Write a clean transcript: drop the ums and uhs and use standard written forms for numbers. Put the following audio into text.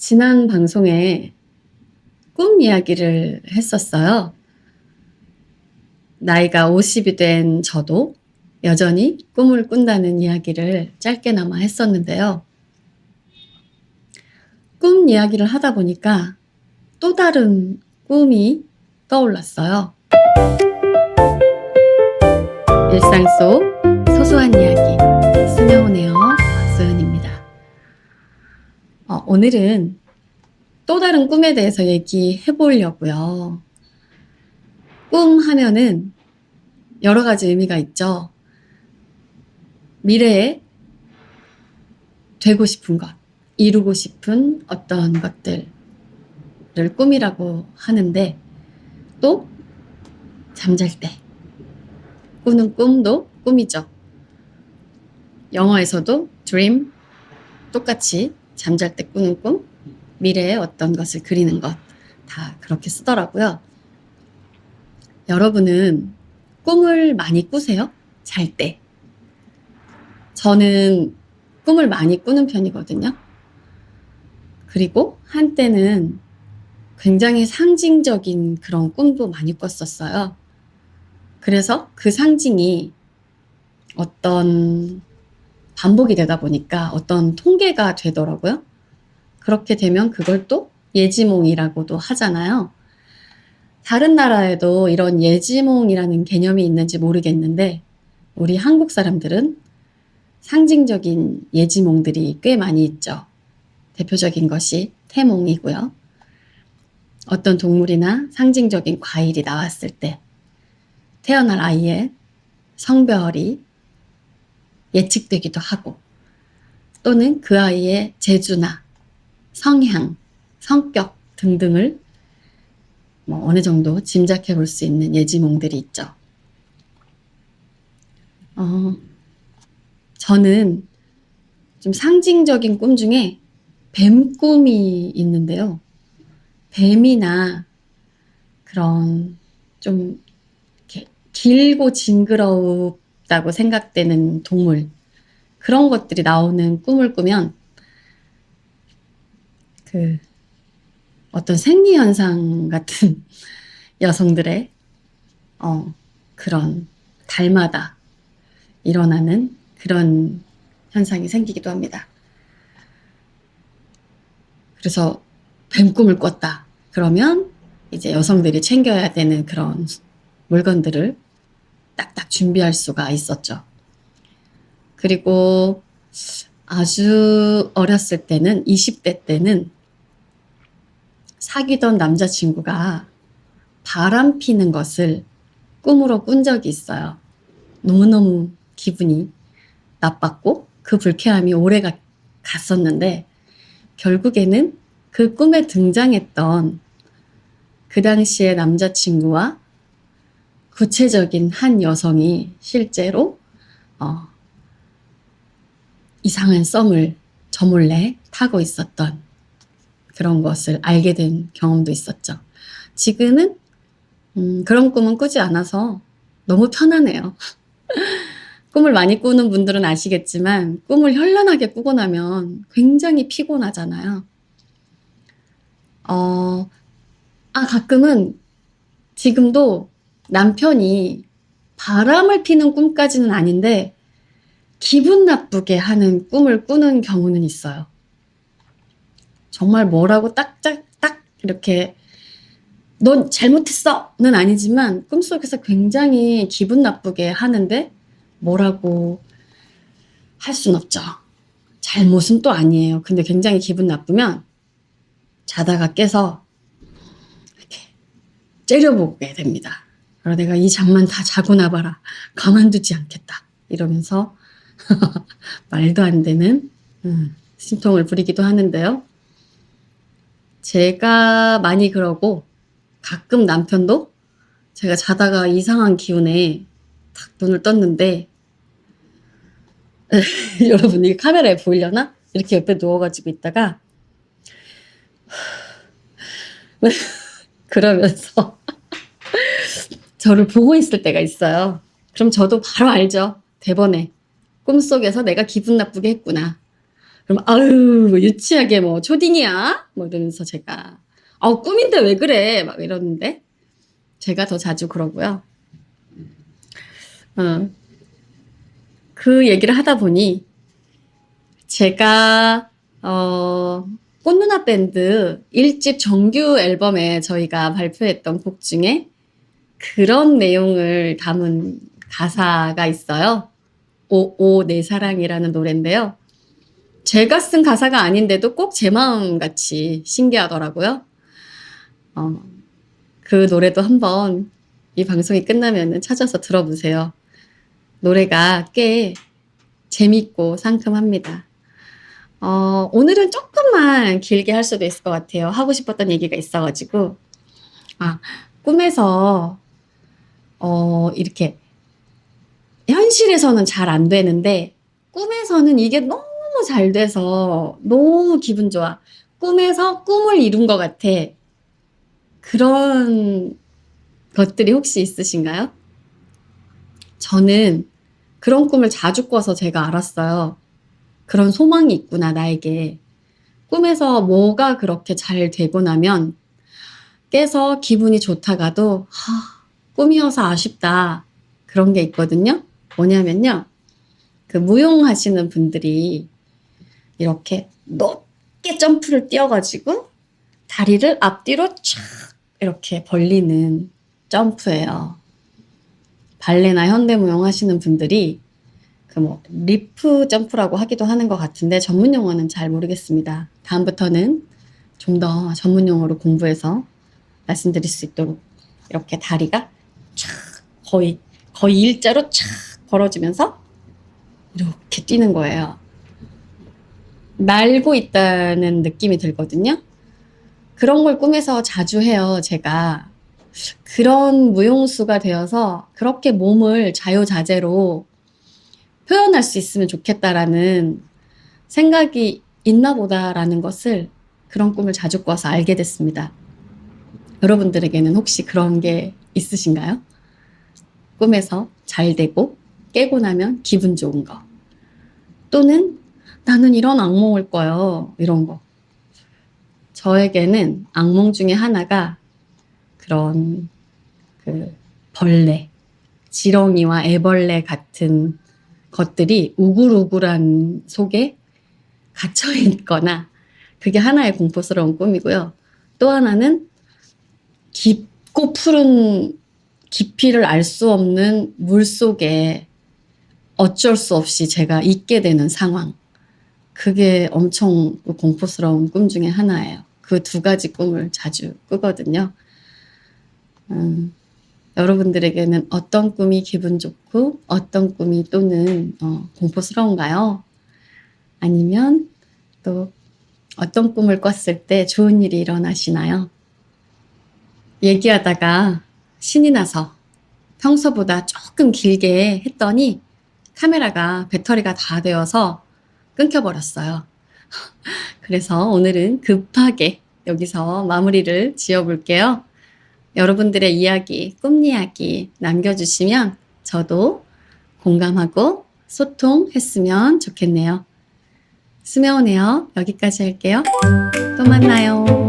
지난 방송에 꿈 이야기를 했었어요. 나이가 50이 된 저도 여전히 꿈을 꾼다는 이야기를 짧게나마 했었는데요. 꿈 이야기를 하다 보니까 또 다른 꿈이 떠올랐어요. 일상 속 소소한 이야기, 스며오네요. 박소연입니다. 오늘은 또 다른 꿈에 대해서 얘기해 보려고요. 꿈 하면은 여러 가지 의미가 있죠. 미래에 되고 싶은 것, 이루고 싶은 어떤 것들을 꿈이라고 하는데, 또 잠잘 때 꾸는 꿈도 꿈이죠. 영어에서도 dream, 똑같이 잠잘 때 꾸는 꿈, 미래에 어떤 것을 그리는 것, 다 그렇게 쓰더라고요. 여러분은 꿈을 많이 꾸세요? 잘 때. 저는 꿈을 많이 꾸는 편이거든요. 그리고 한때는 굉장히 상징적인 그런 꿈도 많이 꿨었어요. 그래서 그 상징이 어떤 반복이 되다 보니까 어떤 통계가 되더라고요. 그렇게 되면 그걸 또 예지몽이라고도 하잖아요. 다른 나라에도 이런 예지몽이라는 개념이 있는지 모르겠는데, 우리 한국 사람들은 상징적인 예지몽들이 꽤 많이 있죠. 대표적인 것이 태몽이고요. 어떤 동물이나 상징적인 과일이 나왔을 때 태어날 아이의 성별이 예측되기도 하고, 또는 그 아이의 재주나 성향, 성격 등등을 어느 정도 짐작해 볼 수 있는 예지몽들이 있죠. 저는 좀 상징적인 꿈 중에 뱀 꿈이 있는데요. 뱀이나 그런 좀 이렇게 길고 징그럽다고 생각되는 동물, 그런 것들이 나오는 꿈을 꾸면 그 어떤 생리현상 같은 여성들의 그런 달마다 일어나는 그런 현상이 생기기도 합니다. 그래서 뱀 꿈을 꿨다. 그러면 이제 여성들이 챙겨야 되는 그런 물건들을 딱딱 준비할 수가 있었죠. 그리고 아주 어렸을 때는, 20대 때는 사귀던 남자친구가 바람 피는 것을 꿈으로 꾼 적이 있어요. 너무너무 기분이 나빴고 그 불쾌함이 오래가 갔었는데, 결국에는 그 꿈에 등장했던 그 당시의 남자친구와 구체적인 한 여성이 실제로 이상한 썸을 저 몰래 타고 있었던 그런 것을 알게 된 경험도 있었죠. 지금은 그런 꿈은 꾸지 않아서 너무 편하네요. 꿈을 많이 꾸는 분들은 아시겠지만, 꿈을 현란하게 꾸고 나면 굉장히 피곤하잖아요. 가끔은 지금도 남편이 바람을 피는 꿈까지는 아닌데 기분 나쁘게 하는 꿈을 꾸는 경우는 있어요. 정말 뭐라고 딱딱딱 이렇게 넌 잘못했어는 아니지만 꿈속에서 굉장히 기분 나쁘게 하는데 뭐라고 할 순 없죠. 잘못은 또 아니에요. 근데 굉장히 기분 나쁘면 자다가 깨서 이렇게 째려보게 됩니다. 그래서 내가 이 잠만 다 자고 나봐라. 가만두지 않겠다. 이러면서 말도 안 되는 심통을 부리기도 하는데요. 제가 많이 그러고, 가끔 남편도 제가 자다가 이상한 기운에 탁 눈을 떴는데 여러분 이게 카메라에 보이려나? 이렇게 옆에 누워가지고 있다가 그러면서 저를 보고 있을 때가 있어요. 그럼 저도 바로 알죠. 대번에 꿈속에서 내가 기분 나쁘게 했구나. 그럼 아유 뭐 유치하게 뭐 초딩이야? 뭐 이러면서 제가 꿈인데 왜 그래? 막 이러는데 제가 더 자주 그러고요. 어, 그 얘기를 하다 보니 제가 꽃누나 밴드 1집 정규 앨범에 저희가 발표했던 곡 중에 그런 내용을 담은 가사가 있어요. 오오 내 사랑이라는 노래인데요. 제가 쓴 가사가 아닌데도 꼭 제 마음같이 신기하더라고요. 어, 그 노래도 한번 이 방송이 끝나면 찾아서 들어보세요. 노래가 꽤 재밌고 상큼합니다. 오늘은 조금만 길게 할 수도 있을 것 같아요. 하고 싶었던 얘기가 있어가지고. 꿈에서, 이렇게, 현실에서는 잘 안 되는데, 꿈에서는 이게 너무 잘 돼서 너무 기분 좋아. 꿈에서 꿈을 이룬 것 같아. 그런 것들이 혹시 있으신가요? 저는 그런 꿈을 자주 꿔서 제가 알았어요. 그런 소망이 있구나, 나에게. 꿈에서 뭐가 그렇게 잘 되고 나면 깨서 기분이 좋다가도 꿈이어서 아쉽다. 그런 게 있거든요. 뭐냐면요. 그 무용하시는 분들이 이렇게 높게 점프를 뛰어가지고 다리를 앞뒤로 촥 이렇게 벌리는 점프예요. 발레나 현대무용 하시는 분들이 그 뭐 리프 점프라고 하기도 하는 것 같은데 전문 용어는 잘 모르겠습니다. 다음부터는 좀 더 전문 용어로 공부해서 말씀드릴 수 있도록 이렇게 다리가 촥 거의 일자로 촥 벌어지면서 이렇게 뛰는 거예요. 날고 있다는 느낌이 들거든요. 그런 걸 꿈에서 자주 해요, 제가. 그런 무용수가 되어서 그렇게 몸을 자유자재로 표현할 수 있으면 좋겠다라는 생각이 있나 보다라는 것을 그런 꿈을 자주 꿔서 알게 됐습니다. 여러분들에게는 혹시 그런 게 있으신가요? 꿈에서 잘 되고 깨고 나면 기분 좋은 거. 또는 나는 이런 악몽을 꿔요. 이런 거. 저에게는 악몽 중에 하나가 그런 그 벌레, 지렁이와 애벌레 같은 것들이 우글우글한 속에 갇혀 있거나 그게 하나의 공포스러운 꿈이고요. 또 하나는 깊고 푸른 깊이를 알 수 없는 물 속에 어쩔 수 없이 제가 있게 되는 상황. 그게 엄청 공포스러운 꿈 중에 하나예요. 그 두 가지 꿈을 자주 꾸거든요. 여러분들에게는 어떤 꿈이 기분 좋고 어떤 꿈이 또는 공포스러운가요? 아니면 또 어떤 꿈을 꿨을 때 좋은 일이 일어나시나요? 얘기하다가 신이 나서 평소보다 조금 길게 했더니 카메라가 배터리가 다 되어서 끊겨버렸어요. 그래서 오늘은 급하게 여기서 마무리를 지어볼게요. 여러분들의 이야기, 꿈 이야기 남겨주시면 저도 공감하고 소통했으면 좋겠네요. 스메오네요. 여기까지 할게요. 또 만나요.